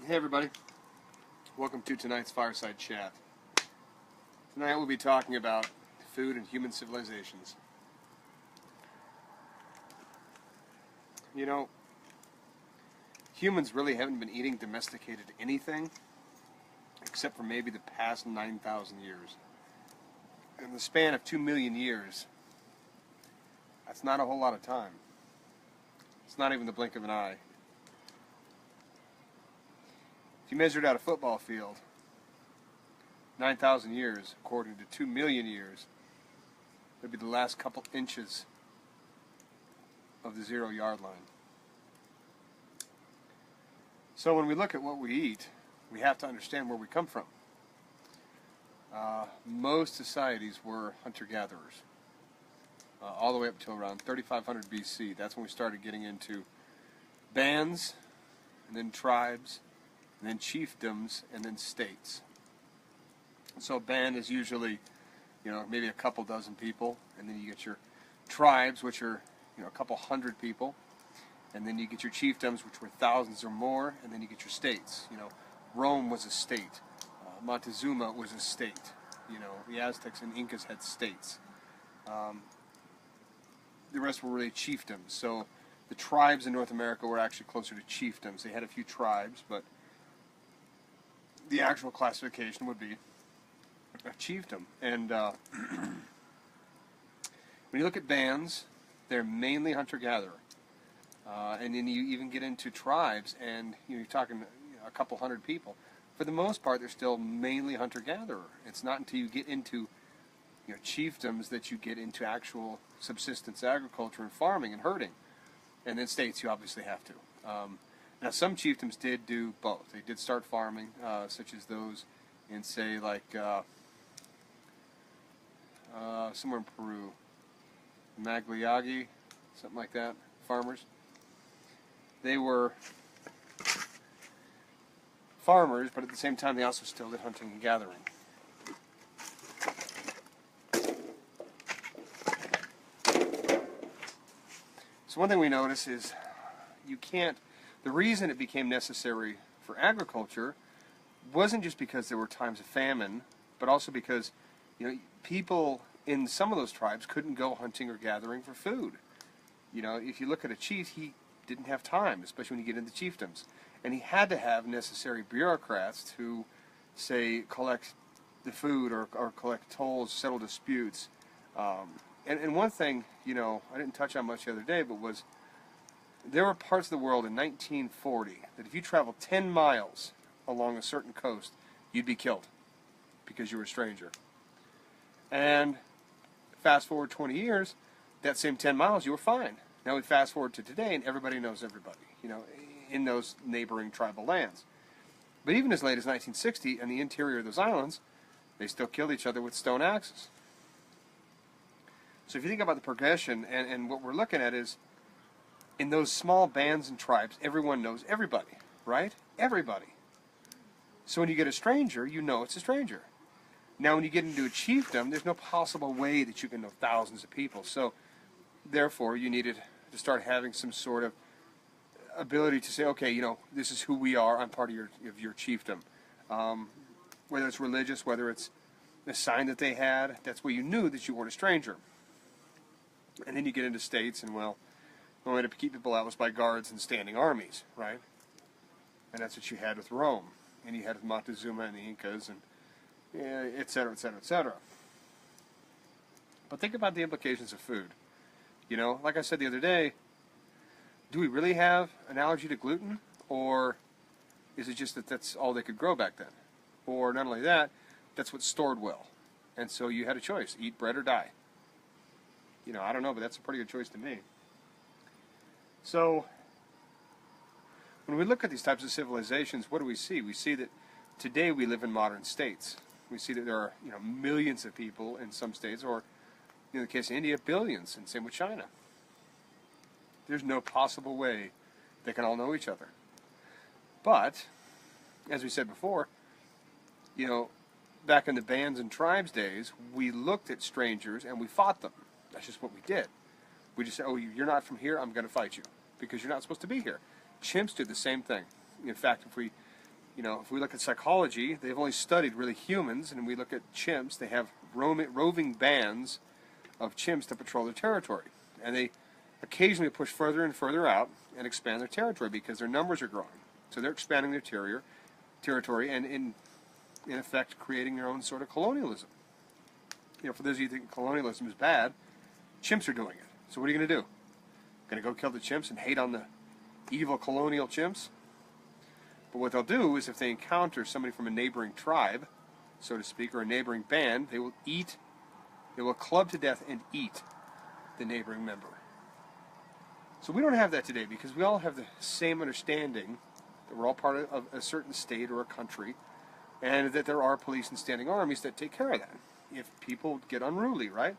Hey everybody, welcome to tonight's Fireside Chat. Tonight we'll be talking about food and human civilizations. You know, humans really haven't been eating domesticated anything except for maybe the past 9,000 years. In the span of 2 million years, that's not a whole lot of time. It's not even the blink of an eye. If you measured out a football field, 9,000 years, according to 2 million years, would be the last couple inches of the 0-yard line. So when we look at what we eat, we have to understand where we come from. Most societies were hunter-gatherers, all the way up until around 3500 BC. That's when we started getting into bands, and then tribes, and then chiefdoms, and then states. So a band is usually, maybe a couple dozen people, and then you get your tribes, which are, a couple hundred people, and then you get your chiefdoms, which were thousands or more, and then you get your states. Rome was a state. Montezuma was a state. The Aztecs and Incas had states. The rest were really chiefdoms. So the tribes in North America were actually closer to chiefdoms. They had a few tribes, but the actual classification would be a chiefdom. And when you look at bands, they're mainly hunter-gatherer. And then you even get into tribes, and you're talking a couple hundred people. For the most part, they're still mainly hunter-gatherer. It's not until you get into chiefdoms that you get into actual subsistence agriculture and farming and herding. And then states, you obviously have to. Now, some chiefdoms did do both. They did start farming, such as those in, say, like somewhere in Peru, Magliagi, something like that, farmers. They were farmers, but at the same time they also still did hunting and gathering. So one thing we notice is the reason it became necessary for agriculture wasn't just because there were times of famine, but also because people in some of those tribes couldn't go hunting or gathering for food. If you look at a chief, he didn't have time, especially when you get into chiefdoms. And he had to have necessary bureaucrats to, say, collect the food or collect tolls, settle disputes. And one thing, I didn't touch on much the other day, but was there were parts of the world in 1940 that if you traveled 10 miles along a certain coast, you'd be killed because you were a stranger. And fast forward 20 years, that same 10 miles, you were fine. Now we fast forward to today, and everybody knows everybody, in those neighboring tribal lands. But even as late as 1960, in the interior of those islands, they still killed each other with stone axes. So if you think about the progression, and what we're looking at is, in those small bands and tribes, everyone knows everybody, right? Everybody. So when you get a stranger, you know it's a stranger. Now when you get into a chiefdom, there's no possible way that you can know thousands of people. So therefore, you needed to start having some sort of ability to say, okay, this is who we are. I'm part of your chiefdom. Whether it's religious, whether it's a sign that they had, that's where you knew that you weren't a stranger. And then you get into states, and the only way to keep people out was by guards and standing armies, right? And that's what you had with Rome, and you had with Montezuma and the Incas, and et cetera, et cetera, et cetera. But think about the implications of food. Like I said the other day, do we really have an allergy to gluten? Or is it just that that's all they could grow back then? Or not only that, that's what's stored well. And so you had a choice, eat bread or die. I don't know, but that's a pretty good choice to me. So when we look at these types of civilizations, what do we see? We see that today we live in modern states. We see that there are millions of people in some states, or in the case of India, billions, and same with China. There's no possible way they can all know each other. But, as we said before, back in the bands and tribes days, we looked at strangers and we fought them. That's just what we did. We just said, oh, you're not from here, I'm going to fight you, because you're not supposed to be here. Chimps do the same thing. In fact, if we if we look at psychology, they've only studied really humans, and we look at chimps, they have roving bands of chimps to patrol their territory. And they occasionally push further and further out and expand their territory because their numbers are growing. So they're expanding their territory and, in effect, creating their own sort of colonialism. For those of you who think colonialism is bad, chimps are doing it. So what are you going to do? Going to go kill the chimps and hate on the evil colonial chimps? But what they'll do is if they encounter somebody from a neighboring tribe, so to speak, or a neighboring band, they will club to death and eat the neighboring member. So we don't have that today because we all have the same understanding that we're all part of a certain state or a country, and that there are police and standing armies that take care of that if people get unruly, right?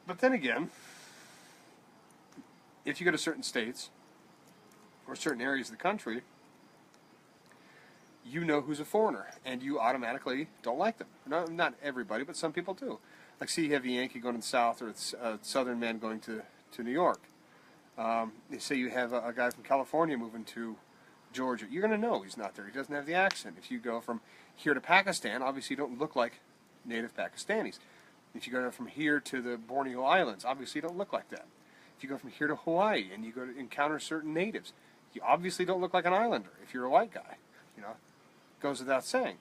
But then again, if you go to certain states or certain areas of the country, you know who's a foreigner, and you automatically don't like them. Not everybody, but some people do. Like, see, you have a Yankee going to the South, or a Southern man going to New York. They say you have a guy from California moving to Georgia. You're going to know he's not there. He doesn't have the accent. If you go from here to Pakistan, obviously you don't look like native Pakistanis. If you go from here to the Borneo Islands, obviously you don't look like that. If you go from here to Hawaii and you go to encounter certain natives, you obviously don't look like an islander if you're a white guy. Goes without saying.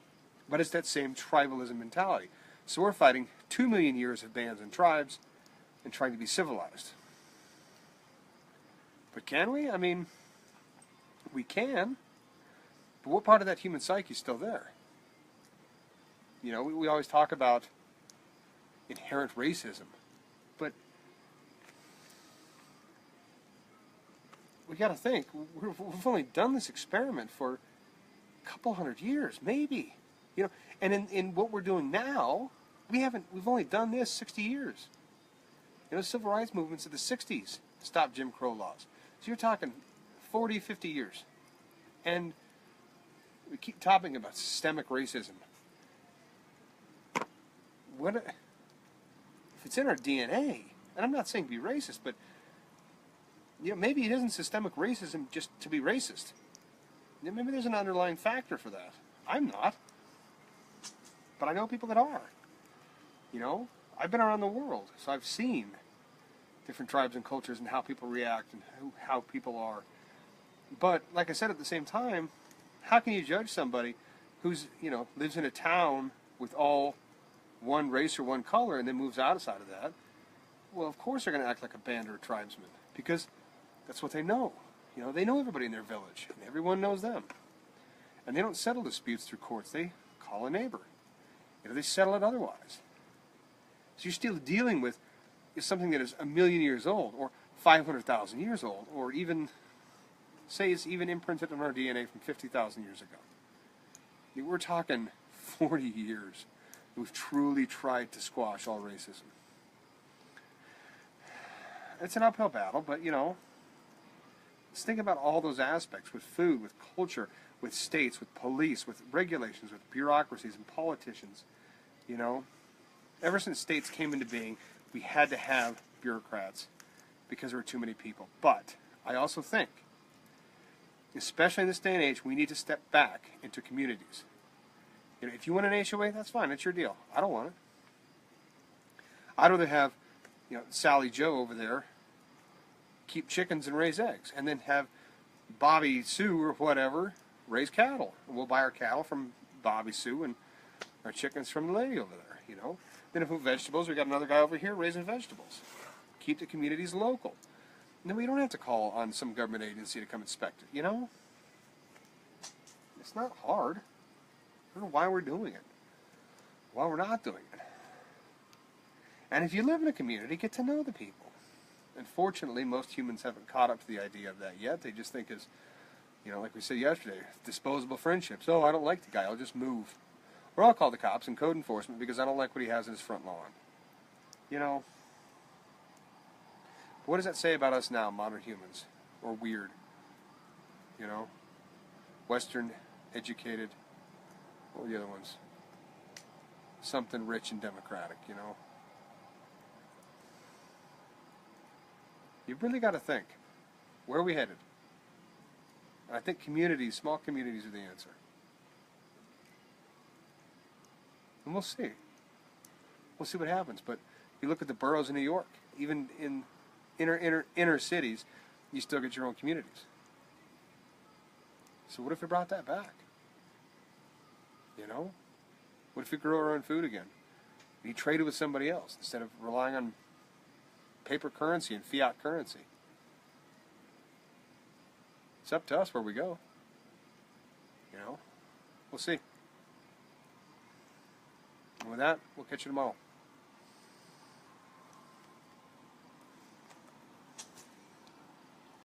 But it's that same tribalism mentality. So we're fighting 2 million years of bands and tribes and trying to be civilized. But can we? I mean, we can. But what part of that human psyche is still there? We always talk about inherent racism. But we got to think, we've only done this experiment for a couple hundred years, maybe. And in what we're doing now, we've only done this 60 years. Civil rights movements of the 60s stopped Jim Crow laws. So you're talking 40, 50 years. And we keep talking about systemic racism. If it's in our DNA, and I'm not saying be racist, but maybe it isn't systemic racism just to be racist. Maybe there's an underlying factor for that. I'm not. But I know people that are. I've been around the world, so I've seen different tribes and cultures and how people react and how people are. But, like I said, at the same time, how can you judge somebody who's, lives in a town with all one race or one color and then moves outside of that? Well, of course they're going to act like a band or a tribesman because that's what they know. They know everybody in their village, and everyone knows them. And they don't settle disputes through courts. They call a neighbor. They settle it otherwise. So you're still dealing with something that is 1 million years old, or 500,000 years old, or even, say it's even imprinted on our DNA from 50,000 years ago. We're talking 40 years. We've truly tried to squash all racism. It's an uphill battle, but, let's think about all those aspects with food, with culture, with states, with police, with regulations, with bureaucracies and politicians. Ever since states came into being, we had to have bureaucrats because there were too many people. But I also think, especially in this day and age, we need to step back into communities. If you want an HOA, that's fine. That's your deal. I don't want it. I'd rather have, Sally Joe over there keep chickens and raise eggs, and then have Bobby Sue or whatever raise cattle. And we'll buy our cattle from Bobby Sue and our chickens from the lady over there. Then if we have vegetables, we got another guy over here raising vegetables. Keep the communities local. And then we don't have to call on some government agency to come inspect it. It's not hard. I don't know why we're doing it. Why we're not doing it. And if you live in a community, get to know the people. Unfortunately, most humans haven't caught up to the idea of that yet. They just think as, like we said yesterday, disposable friendships. Oh, I don't like the guy, I'll just move. Or I'll call the cops and code enforcement because I don't like what he has in his front lawn. What does that say about us now, modern humans? Or weird? Western, educated, what were the other ones? Something rich and democratic, You've really got to think, where are we headed? And I think communities, small communities, are the answer. And we'll see. We'll see what happens. But you look at the boroughs in New York, even in inner cities, you still get your own communities. So what if we brought that back? You know? What if we grow our own food again? We trade it with somebody else instead of relying on paper currency and fiat currency. It's up to us where we go. You know? We'll see. And with that, we'll catch you tomorrow.